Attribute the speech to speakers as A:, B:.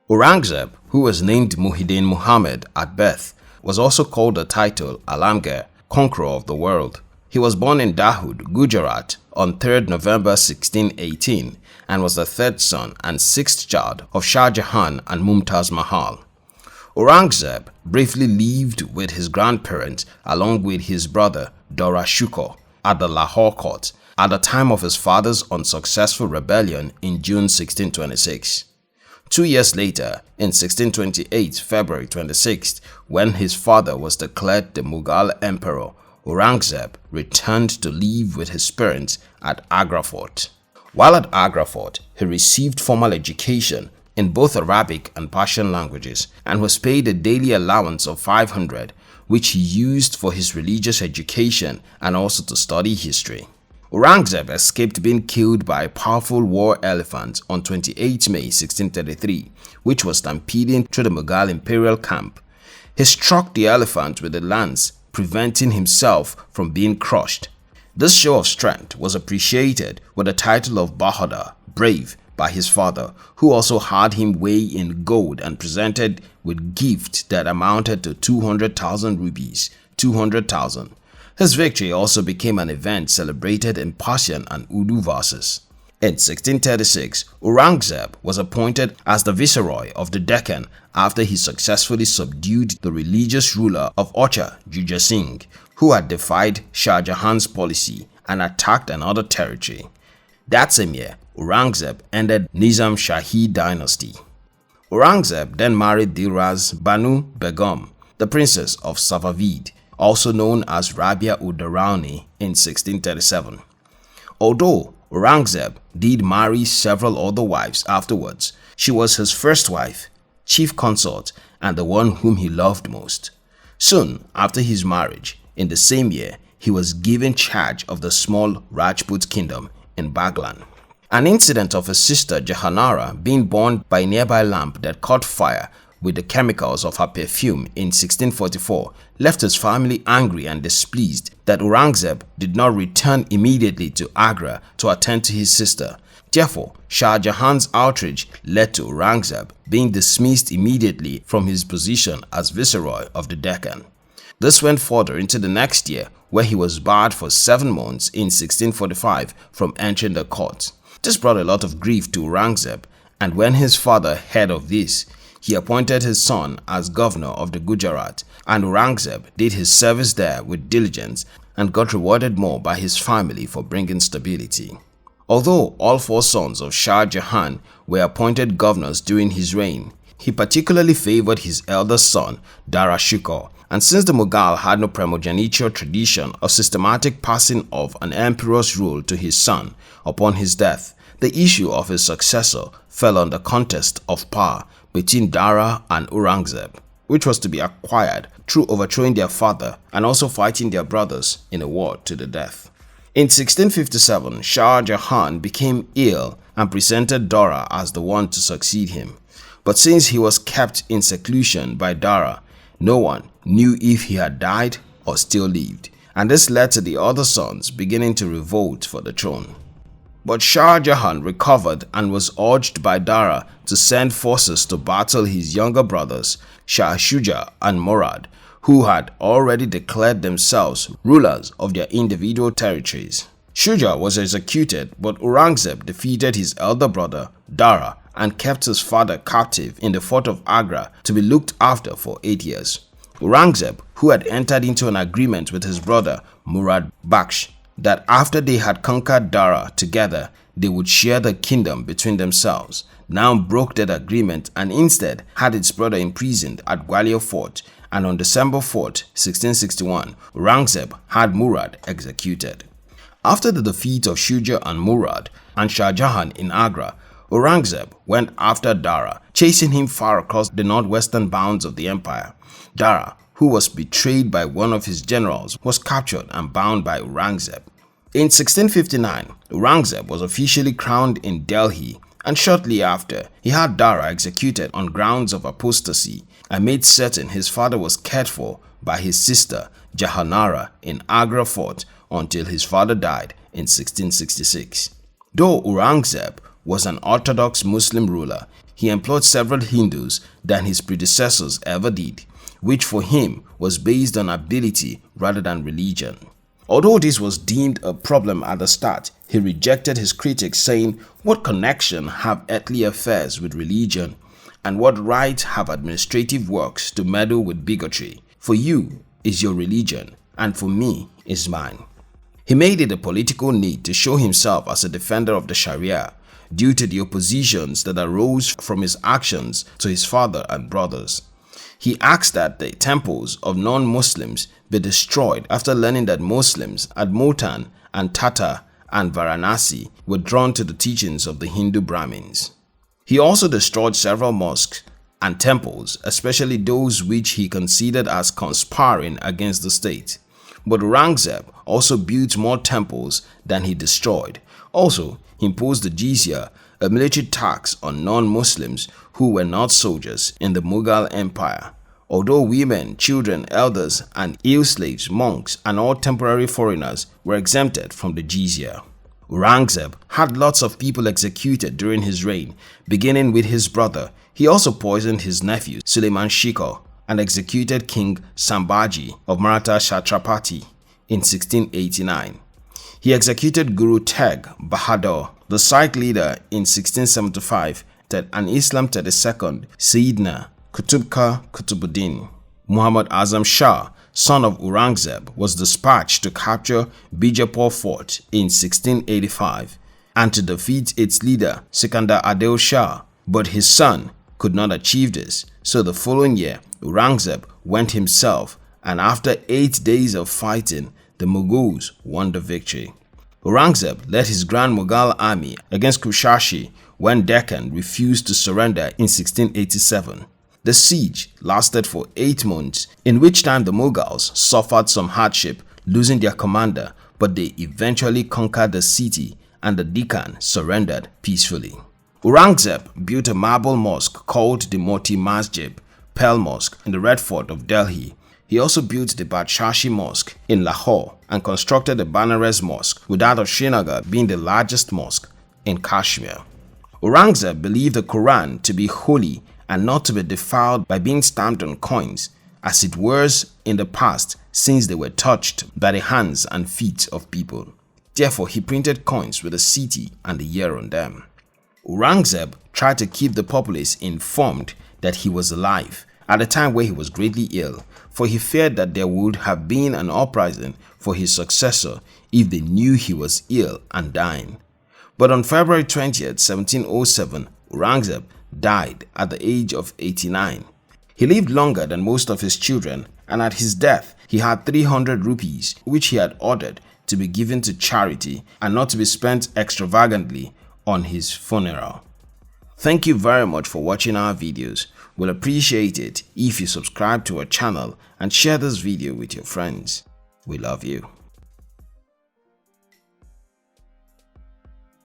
A: Aurangzeb, who was named Muhi-ud-Din Muhammad at birth, was also called the title Alamgir, Conqueror of the World. He was born in Dahod, Gujarat on 3rd November 1618 and was the third son and sixth child of Shah Jahan and Mumtaz Mahal. Aurangzeb briefly lived with his grandparents along with his brother Dara Shukoh at the Lahore court at the time of his father's unsuccessful rebellion in June 1626. 2 years later, in 1628, February 26th, when his father was declared the Mughal Emperor, Aurangzeb returned to live with his parents at Agra Fort. While at Agra Fort, he received formal education in both Arabic and Persian languages and was paid a daily allowance of 500, which he used for his religious education and also to study history. Aurangzeb escaped being killed by a powerful war elephant on 28 May 1633, which was stampeding through the Mughal imperial camp. He struck the elephant with a lance, preventing himself from being crushed. This show of strength was appreciated with the title of Bahadur, brave, by his father, who also had him weigh in gold and presented with gifts that amounted to 200,000 rupees, 200,000. His victory also became an event celebrated in Persian and Urdu verses. In 1636, Aurangzeb was appointed as the viceroy of the Deccan after he successfully subdued the religious ruler of Ocha, Juja Singh, who had defied Shah Jahan's policy and attacked another territory. That same year, Aurangzeb ended Nizam Shahi dynasty. Aurangzeb then married Dilraz Banu Begum, the princess of Safavid, also known as Rabia-ud-Darauni, in 1637. Although Aurangzeb did marry several other wives afterwards, she was his first wife, chief consort, and the one whom he loved most. Soon after his marriage, in the same year, he was given charge of the small Rajput kingdom in Baglan. An incident of his sister Jahanara being burned by a nearby lamp that caught fire with the chemicals of her perfume in 1644 left his family angry and displeased that Aurangzeb did not return immediately to Agra to attend to his sister. Therefore, Shah Jahan's outrage led to Aurangzeb being dismissed immediately from his position as viceroy of the Deccan. This went further into the next year, where he was barred for 7 months in 1645 from entering the court. This brought a lot of grief to Aurangzeb, and when his father heard of this, he appointed his son as governor of the Gujarat, and Aurangzeb did his service there with diligence and got rewarded more by his family for bringing stability. Although all 4 sons of Shah Jahan were appointed governors during his reign, he particularly favored his eldest son, Dara Shukoh, and since the Mughal had no primogeniture tradition of systematic passing of an emperor's rule to his son upon his death, the issue of his successor fell on the contest of power between Dara and Aurangzeb, which was to be acquired through overthrowing their father and also fighting their brothers in a war to the death. In 1657, Shah Jahan became ill and presented Dara as the one to succeed him. But since he was kept in seclusion by Dara, no one knew if he had died or still lived, and this led to the other sons beginning to revolt for the throne. But Shah Jahan recovered and was urged by Dara to send forces to battle his younger brothers, Shah Shuja and Murad, who had already declared themselves rulers of their individual territories. Shuja was executed, but Aurangzeb defeated his elder brother, Dara, and kept his father captive in the fort of Agra to be looked after for 8 years. Aurangzeb, who had entered into an agreement with his brother, Murad Baksh, that after they had conquered Dara together, they would share the kingdom between themselves, now broke that agreement and instead had its brother imprisoned at Gwalior Fort, and on December 4th, 1661, Aurangzeb had Murad executed. After the defeat of Shuja and Murad and Shah Jahan in Agra, Aurangzeb went after Dara, chasing him far across the northwestern bounds of the empire. Dara, who was betrayed by one of his generals, was captured and bound by Aurangzeb. In 1659, Aurangzeb was officially crowned in Delhi, and shortly after, he had Dara executed on grounds of apostasy and made certain his father was cared for by his sister Jahanara in Agra Fort until his father died in 1666. Though Aurangzeb was an orthodox Muslim ruler. He employed several Hindus than his predecessors ever did, which for him was based on ability rather than religion. Although this was deemed a problem at the start, he rejected his critics, saying, "What connection have earthly affairs with religion? And what right have administrative works to meddle with bigotry? For you is your religion, and for me is mine." He made it a political need to show himself as a defender of the Sharia due to the oppositions that arose from his actions to his father and brothers. He asked that the temples of non-Muslims be destroyed after learning that Muslims at Multan and Tata and Varanasi were drawn to the teachings of the Hindu Brahmins. He also destroyed several mosques and temples, especially those which he considered as conspiring against the state. But Aurangzeb also built more temples than he destroyed. Also, he imposed the jizya, a military tax on non-Muslims who were not soldiers in the Mughal Empire. Although women, children, elders, and ill slaves, monks, and all temporary foreigners were exempted from the jizya. Aurangzeb had lots of people executed during his reign, beginning with his brother. He also poisoned his nephew Suleiman Shikoh and executed King Sambhaji of Maratha Chhatrapati in 1689. He executed Guru Tegh Bahadur, the Sikh leader, in 1675, and Islam 32nd Sayyidina Qutub Qutbuddin. Muhammad Azam Shah, son of Aurangzeb, was dispatched to capture Bijapur Fort in 1685 and to defeat its leader Sikandar Adil Shah, but his son could not achieve this. So the following year, Aurangzeb went himself, and after 8 days of fighting, the Mughals won the victory. Aurangzeb led his Grand Mughal army against Kushashi when Deccan refused to surrender in 1687. The siege lasted for 8 months, in which time the Mughals suffered some hardship, losing their commander, but they eventually conquered the city and the Deccan surrendered peacefully. Aurangzeb built a marble mosque called the Moti Masjid, Pearl Mosque, in the Red Fort of Delhi. He also built the Badshahi Mosque in Lahore and constructed the Banaras Mosque, with that of Srinagar being the largest mosque in Kashmir. Aurangzeb believed the Quran to be holy and not to be defiled by being stamped on coins, as it was in the past, since they were touched by the hands and feet of people. Therefore, he printed coins with the city and the year on them. Aurangzeb tried to keep the populace informed that he was alive at a time where he was greatly ill, for he feared that there would have been an uprising for his successor if they knew he was ill and dying. But on February 20th, 1707, Aurangzeb died at the age of 89. He lived longer than most of his children, and at his death, he had 300 rupees, which he had ordered to be given to charity and not to be spent extravagantly on his funeral. Thank you very much for watching our videos. We'll appreciate it if you subscribe to our channel and share this video with your friends. We love you.